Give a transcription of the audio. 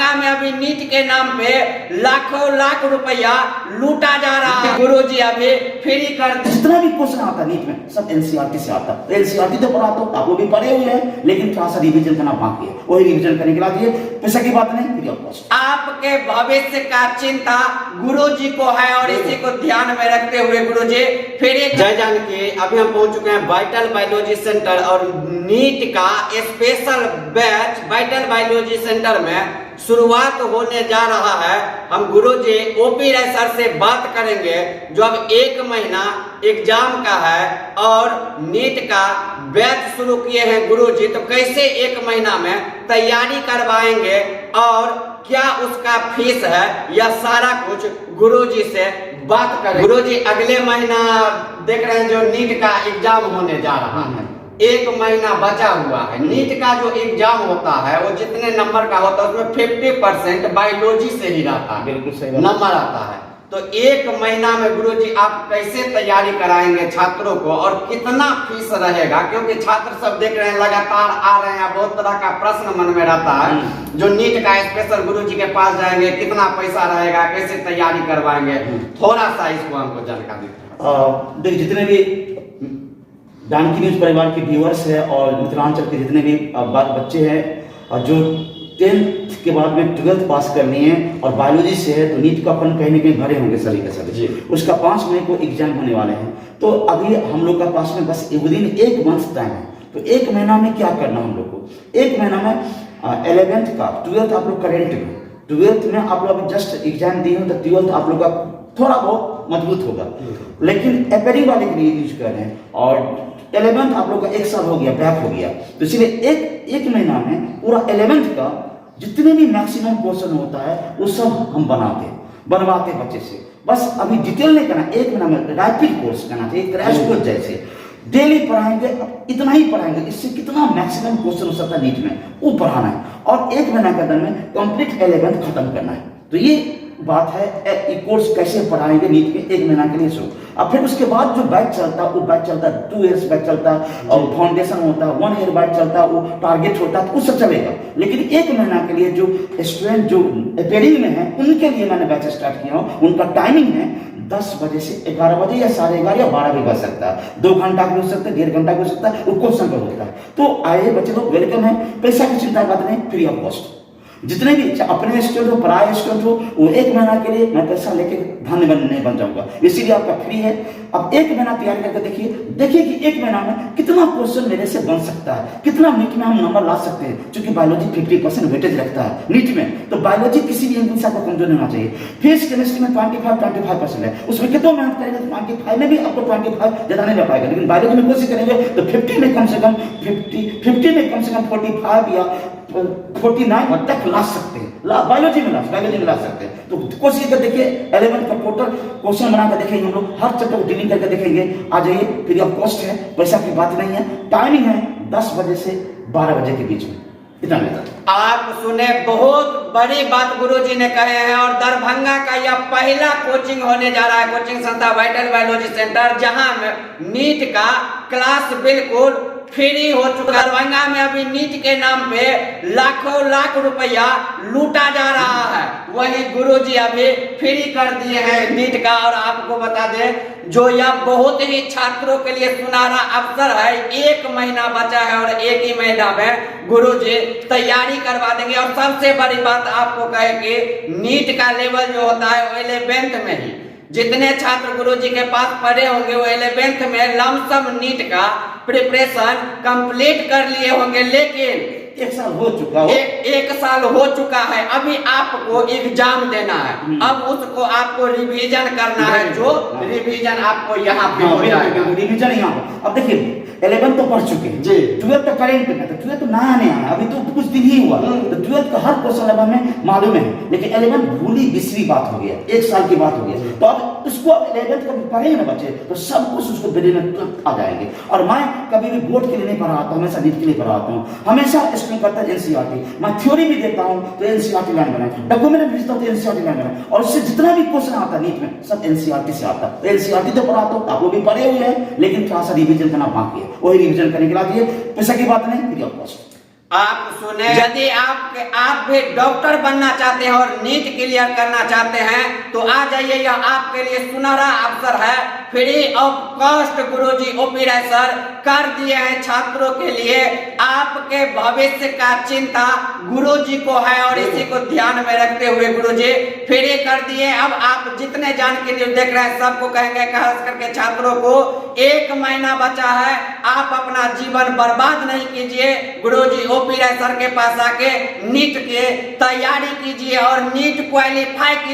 दरभंगा में अभी नीट के नाम पे लाखों लाख रुपया लूटा जा रहा है। गुरुजी अभी फ्री कर जितना भी क्वेश्चन आता है नीट में सब एनसीईआरटी से आता है। एनसीईआरटी तो पढ़ाता हूँ, आप वो भी पढ़े हुए हैं, लेकिन थोड़ा सा रिवीजन करना बाकी है, वही रिवीजन करने के बाद ये पैसा की बात नहीं, फ्री ऑफ कॉस्ट। आपके भविष्य का चिंता गुरुजी को है और इसी को ध्यान में रखते हुए गुरुजी फिर एक जय जानकी अभी हम पहुंच चुके हैं वाइटल बायोलॉजी सेंटर और नीट का special batch vital biology centre में शुरुआत होने जा रहा है। हम गुरुजी ओपी राय सर से बात करेंगे जो अब 1 महीना एग्जाम का है और नीट का बैच शुरू किए हैं गुरुजी, तो कैसे 1 महीना में तैयारी करवाएंगे और क्या उसका फीस है, यह सारा कुछ गुरुजी से बात करें। गुरुजी अगले महीना देख रहे हैं जो नीट का एग्जाम होने जा रहा है, 1 महीना बचा हुआ है। नीट का जो एग्जाम होता है वो जितने नंबर का होता है उसमें 50% बायोलॉजी से ही रहता है, बिल्कुल सही नंबर आता है। तो 1 महीना में गुरुजी आप कैसे तैयारी कराएंगे छात्रों को और कितना फीस रहेगा, क्योंकि छात्र सब देख रहे हैं लगातार आ रहे हैं, बहुत तरह का प्रश्न मन में रहता है। जो नीट का स्पेशल गुरुजी के पास जाएंगे कितना पैसा रहेगा, कैसे तैयारी करवाएंगे, थोड़ा सा इसको हमको जानकारी देखिए। जितने भी जानकी न्यूज परिवार के व्यूअर्स हैं और मिथिलांचल के जितने भी बच्चे हैं और जो 10th के बाद में 12th पास करनी है और बायोलॉजी से है, तो नीट का अपन कहीं ना कहीं भरे होंगे सभी के सभी। उसका 5 मई को एग्जाम होने वाले हैं, तो अभी हम लोग का पास में बस विदिन 1 मंथ टाइम है। तो 1 महीना में क्या करना हम लोग को, 1 महीना में 11th का 12th आप लोग करेंट में 12th में आप लोग जस्ट एग्जाम दिए हो तो 12th आप लोग का थोड़ा बहुत मजबूत होगा, लेकिन अपेयरिंग वाले के लिए यूज कर रहे हैं और 11th आप लोग का 1 साल हो गया, बैक हो गया। तो इसलिए एक महीना में पूरा 11th का जितने भी मैक्सिमम क्वेश्चन होता है वो सब हम बनवाते बच्चे से। बस अभी डिटेल नहीं करना, 1 महीना में रैपिड कोर्स करना चाहिए, क्रैश कोर्स जैसे डेली पढ़ाएंगे, इतना ही पढ़ाएंगे, इससे कितना मैक्सिमम क्वेश्चन हो सकता है नीट में वो पढ़ाना है और 1 महीना के अंदर में कंप्लीट 11th खत्म करना है। तो ये बात है, ये कोर्स कैसे पढ़ाएंगे नीट के 1 महीना के लिए शुरू। अब फिर उसके बाद जो बैच चलता है वो बैच चलता है 2 इयर्स बैच चलता है और फाउंडेशन होता है 1 ईयर बैच चलता है, वो टारगेट होता है, वो सब चलेगा। लेकिन 1 महीना के लिए जो स्टूडेंट जो अपेयरिंग में है उनके लिए मैंने बैच स्टार्ट किया हूँ। उनका टाइमिंग है 10 बजे से 11 बजे या 11:30 या 12 भी बज सकता है, 2 घंटा भी हो सकता है, 1.5 घंटा भी हो सकता है, वो क्वेश्चन पर होता है। तो आए बच्चे लोग वेलकम है, पैसा की चिंता करते नहीं, फ्री ऑफ कॉस्ट। जितने भी अपने स्टूडेंट हो पराये स्टूडेंट हो वो 1 महीना के लिए मैं पैसा लेके धन्य नहीं बन जाऊंगा, इसीलिए आपका फ्री है। अब 1 महीना तैयारी करके देखिए कि 1 महीना में कितना क्वेश्चन मेरे से बन सकता है, कितना नीट में हम नंबर ला सकते हैं। क्योंकि बायोलॉजी 50% वेटेज रखता है नीट में, तो बायोलॉजी किसी भी इंसान को कमजोर नहीं होना चाहिए। फिजिक्स केमिस्ट्री में 25% है, उसमें कितना मेहनत करेंगे तो 25 में भी आपको 25 ज्यादा नहीं ले पाएगा, लेकिन बायोलॉजी में कोशिश करेंगे तो 50 में कम से कम 50 में कम से कम 45 या 49 तक ला सकते हैं, बायोलॉजी में ला सकते हैं। तो कोशिश कर देखिए, 11th का पोर्टल क्वेश्चन बनाकर देखेंगे हम लोग, हर चैप्टर को डीलिंग करके देखेंगे। आ जाइए, फ्री ऑफ कॉस्ट है, पैसा की बात नहीं है। टाइमिंग है 10 बजे से 12 बजे के बीच में, इतना बेहतर। आप सुने, बहुत बड़ी बात गुरुजी ने कहे हैं और दरभंगा का यह पहला कोचिंग होने जा रहा है, कोचिंग संस्था वाइटल बायोलॉजी सेंटर, जहां नीट का क्लास बिल्कुल फ्री हो चुका। दरभंगा में अभी नीट के नाम पे लाखों लाख रुपया लूटा जा रहा है, वही गुरुजी अभी फ्री कर दिए हैं नीट का। और आपको बता दें जो यह बहुत ही छात्रों के लिए सुनहरा अवसर है, 1 महीना बचा है और 1 ही महीना में गुरुजी तैयारी करवा देंगे। और सबसे बड़ी बात आपको कहे कि नीट का लेवल जो होता है वो 11th में ही, जितने छात्र गुरुजी के पास पढ़े होंगे वो 11th में लमसम नीट का प्रिपरेशन कंप्लीट कर लिए होंगे, लेकिन 1 साल हो चुका है, 1 साल हो चुका है, अभी आपको एग्जाम देना है, अब उसको आपको रिवीजन करना है, जो रिवीजन आपको यहाँ पे हो जाएगा। रिवीजन यहाँ पर अब देखिए 11th तो पढ़ चुके हैं जी, 12th का करेंट में, तो 12th तो नया है, अभी तो कुछ दिन ही हुआ, तो 12th का हर क्वेश्चन लेवल में मालूम है, लेकिन 11th भूली बिसरी बात हो गया, 1 साल की बात हो गया। तो अब उसको 11th का पढ़ेंगे ना बच्चे तो सब कुछ उसको ब्रेन में तुरंत आ जाएंगे। और मैं कभी भी बोर्ड के लिए नहीं पढ़ाता हूँ, हमेशा नीट के लिए पढ़ाता हूँ, हमेशा स्टूडेंट करता है एनसीईआरटी। मैं थ्योरी भी देता हूँ तो एनसीईआरटी लाइन बनाए, डॉक्यूमेंट भेजता हूँ तो एनसीईआरटी लाइन बनाए, और उससे जितना भी क्वेश्चन आता है नीट में सब एनसीईआरटी से आता है। तो एनसीईआरटी तो पढ़ाता हूँ, आप लोग भी पढ़े हुए हैं, लेकिन थोड़ा सा रिविजन करना बाकी है, वही रिविजन करने के बाद ये पैसा की बात नहीं, फ्री ऑफ कॉस्ट। आप सुने, यदि आप भी डॉक्टर बनना चाहते हैं और नीट क्लियर करना चाहते हैं तो आ जाइए, यह आपके लिए सुनहरा अवसर है। Free of cost Guruji OP Rai sir कर दिए हैं छात्रों के लिए। आपके भविष्य का चिंता गुरुजी को है और इसी को ध्यान में रखते हुए गुरुजी फ्री कर दिए। अब आप जितने जानकारी न्यूज देख रहे हैं सबको कहेंगे, खास करके छात्रों को 1 महीना बचा है, आप अपना जीवन बर्बाद नहीं कीजिए। गुरुजी ओपी राय सर के पास आके नीट की तैयारी कीजिए और नीट क्वालिफाई कीजिए।